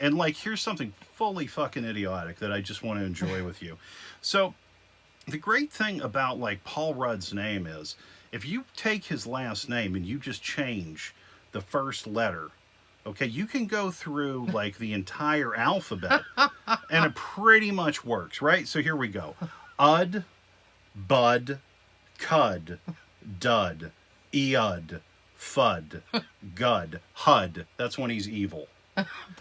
And, like, here's something fully fucking idiotic that I just want to enjoy with you. So, the great thing about, like, Paul Rudd's name is, if you take his last name and you just change the first letter, okay, you can go through, like, the entire alphabet, and it pretty much works, right? So here we go. Ud, Bud, Cud, Dud, Eud, Fud, Gud, Hud. That's when he's evil.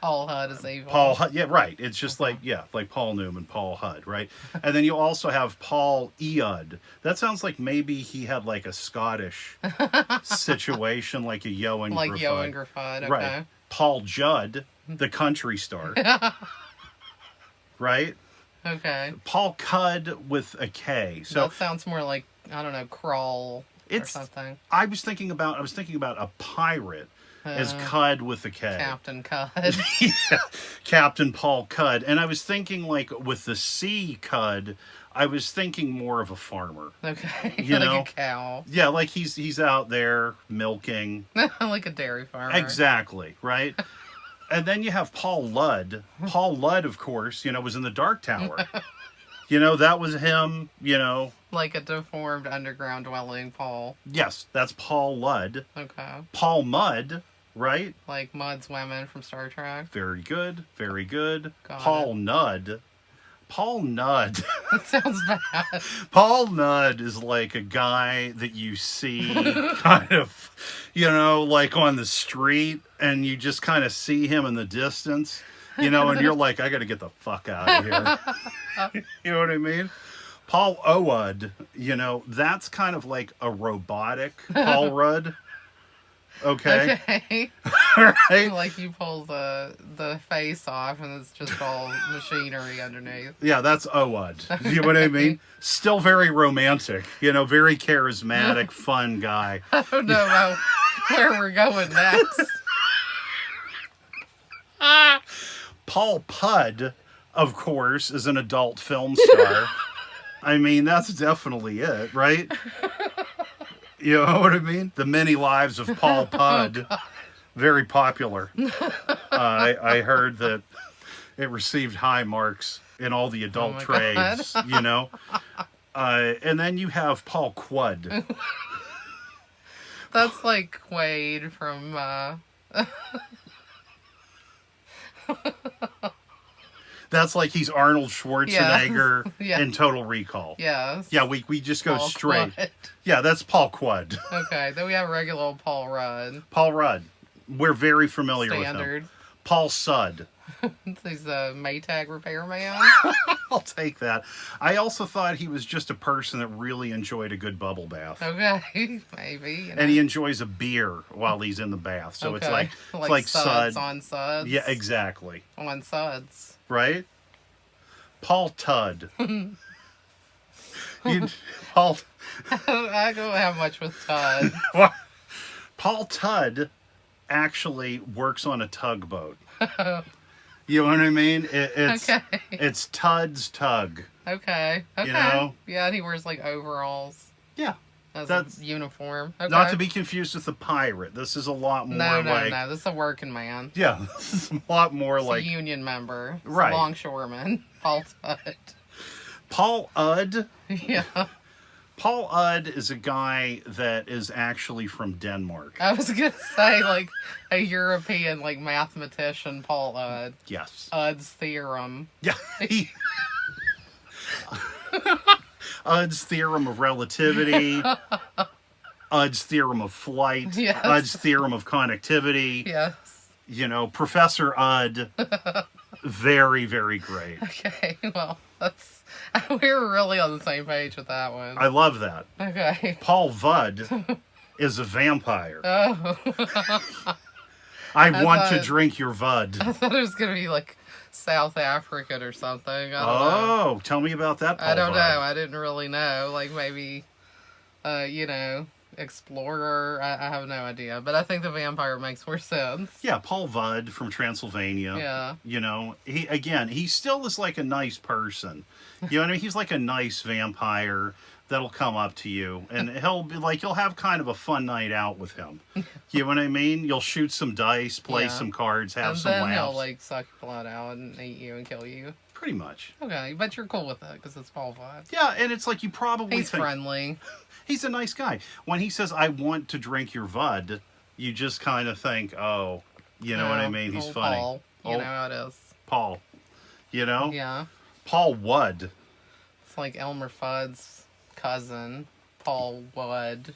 Paul Hud is evil. Paul Hud, yeah, right. It's just like, yeah, like Paul Newman, Paul Hud, right? And then you also have Paul Eud. That sounds like maybe he had like a Scottish situation, like a Johan like Griffith. Johan Griffith, okay. Right. Paul Judd, the country star. Right? Okay. Paul Cud with a K. So that sounds more like, I don't know, Crawl or something. I was thinking about a pirate as Cud with a K. Captain Cud. Yeah, Captain Paul Cud. And I was thinking, like, with the C Cud, I was thinking more of a farmer. Okay. You like know? a cow. Yeah, like he's out there milking. Like a dairy farmer. Exactly, right? And then you have Paul Ludd. Paul Ludd, of course, was in the Dark Tower. That was him, Like a deformed underground dwelling Paul. Yes, that's Paul Ludd. Okay. Paul Mudd, right? Like Mudd's women from Star Trek. Very good, very good. Got Paul it. Nudd. Paul Nudd. That sounds bad. Paul Nudd is like a guy that you see kind of, like on the street, and you just kind of see him in the distance, and you're like, I got to get the fuck out of here. You know what I mean? Paul Owud, that's kind of like a robotic Paul Rudd. Okay. Okay. Right? Like you pull the face off and it's just all machinery underneath. Yeah, that's Owud. You know what I mean? Still very romantic, very charismatic, fun guy. I don't know about where we're going next. Paul Pudd, of course, is an adult film star. I mean, that's definitely it, right? You know what I mean? The Many Lives of Paul Pudd. Very popular. I heard that it received high marks in all the adult trades, God. And then you have Paul Quud. That's like Quaid from... That's like he's Arnold Schwarzenegger in Total Recall. Yes. Yeah, we just go Paul straight. Quud. Yeah, that's Paul Quud. Okay, then we have regular old Paul Rudd. Paul Rudd. We're very familiar with him. Paul Sudd. He's a Maytag repairman. I'll take that. I also thought he was just a person that really enjoyed a good bubble bath. Okay, maybe. And he enjoys a beer while he's in the bath. So it's like suds Sud. on suds. Yeah, exactly. On suds. Right? Paul Tudd. Paul... I don't have much with Todd. Paul Tudd actually works on a tugboat. You know what I mean? It's Tudd's Tug. Okay. Yeah, and he wears like overalls. Yeah. That's a uniform. Okay. Not to be confused with the pirate. This is a lot more No. This is a working man. Yeah, this is a lot more it's like... a union member. It's right. A longshoreman. Paul Tudd. Paul Udd. Yeah. Paul Udd is a guy that is actually from Denmark. I was going to say, like, a European, like, mathematician, Paul Udd. Yes. Udd's theorem. Yeah. Udd's theorem of relativity. Udd's theorem of flight. Yes. Udd's theorem of connectivity. Yes. Professor Udd. Very, very great. Okay, well, we were really on the same page with that one. I love that. Okay. Paul Vud is a vampire. Oh. I want to drink your Vud. I thought it was going to be like South African or something. I don't know. Tell me about that, Paul I don't Vud. know. I didn't really know. Like maybe, explorer. I have no idea. But I think the vampire makes more sense. Yeah, Paul Vud from Transylvania. Yeah. He still is like a nice person. You know what I mean? He's like a nice vampire, that'll come up to you, and he'll be like, you'll have kind of a fun night out with him. You know what I mean? You'll shoot some dice, play Yeah. some cards, have And some then laughs. he'll like suck your blood out and eat you and kill you. Pretty much. Okay, but you're cool with it because it's Paul vibes. Yeah, and it's like you probably He's think friendly. he's a nice guy. When he says, "I want to drink your Vud," you just kind of think, "Oh, you know what I mean? He's old funny." Paul. You Old know how it is. Paul. You know? Yeah. Paul Wood. It's like Elmer Fudd's cousin, Paul Wood.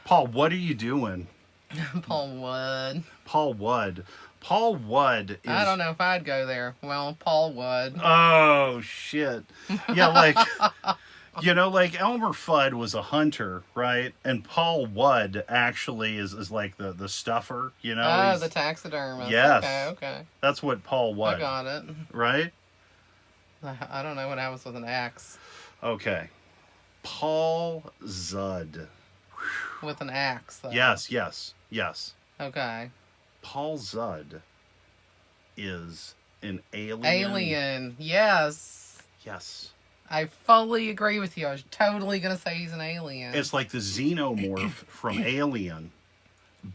Paul, what are you doing? Paul Wood. Paul Wood. Paul Wood is... I don't know if I'd go there. Well, Paul Wood. Oh, shit. Yeah, like... You know, like Elmer Fudd was a hunter, right? And Paul Wood actually is like the stuffer, you know? Oh, He's- the taxidermist. Yes. Okay. That's what Paul Wood. I got it. Right? I don't know what happens with an axe. Okay. Paul Zudd. With an axe, though. Yes. Okay. Paul Zudd is an alien. Alien. Yes. Yes. I fully agree with you. I was totally going to say he's an alien. It's like the xenomorph from Alien,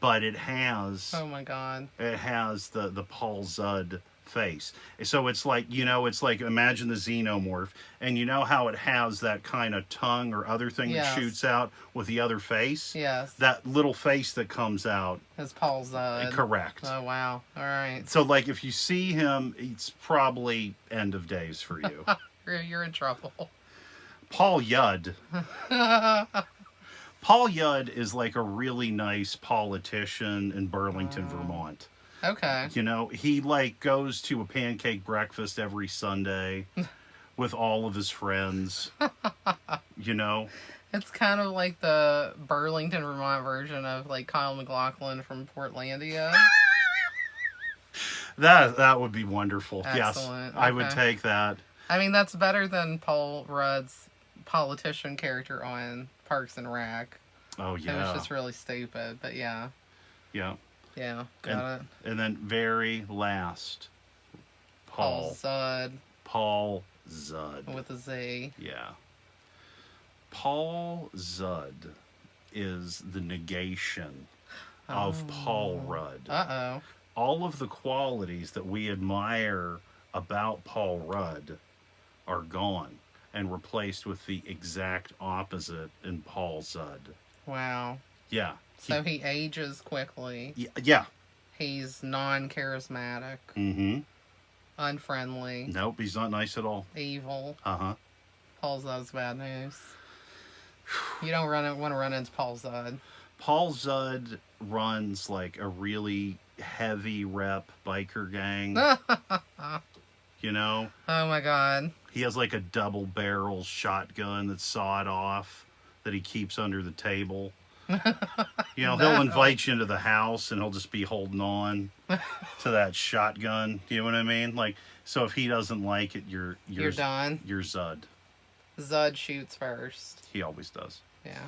but it has Oh my god. the Paul Zudd face. So it's like, you know, it's like, imagine the xenomorph, and you know how it has that kind of tongue or other thing Yes. that shoots out with the other face? Yes. That little face that comes out. It's Paul Zudd. Correct. Oh wow. All right. So like if you see him, it's probably end of days for you. You're in trouble. Paul Yudd. Paul Yudd is like a really nice politician in Burlington, Vermont. Okay. You know, he like goes to a pancake breakfast every Sunday with all of his friends. You know? It's kind of like the Burlington, Vermont version of like Kyle MacLachlan from Portlandia. That would be wonderful. Excellent. Yes. I would Okay. take that. I mean, that's better than Paul Rudd's politician character on Parks and Rec. Oh It yeah. was just really stupid, but yeah. Yeah. Yeah, got it. And then very last, Paul Zudd Paul Zudd. with a Z. Yeah. Paul Zudd is the negation of Paul Rudd. Uh-oh. All of the qualities that we admire about Paul Rudd are gone and replaced with the exact opposite in Paul Zudd. Wow. Yeah. So he ages quickly. Yeah. He's non-charismatic, Mm-hmm. unfriendly, Nope, he's not nice at all. evil. Uh-huh. Paul Zudd's bad news. You don't want to run into Paul Zudd. Paul Zudd runs like a really heavy rep biker gang. You know? Oh my god. He has like a double barrel shotgun that's sawed off that he keeps under the table. You know, he'll invite you into the house and he'll just be holding on to that shotgun. You know what I mean? Like, so if he doesn't like it, you're You're done. You're Zudd. Zudd shoots first. He always does. Yeah.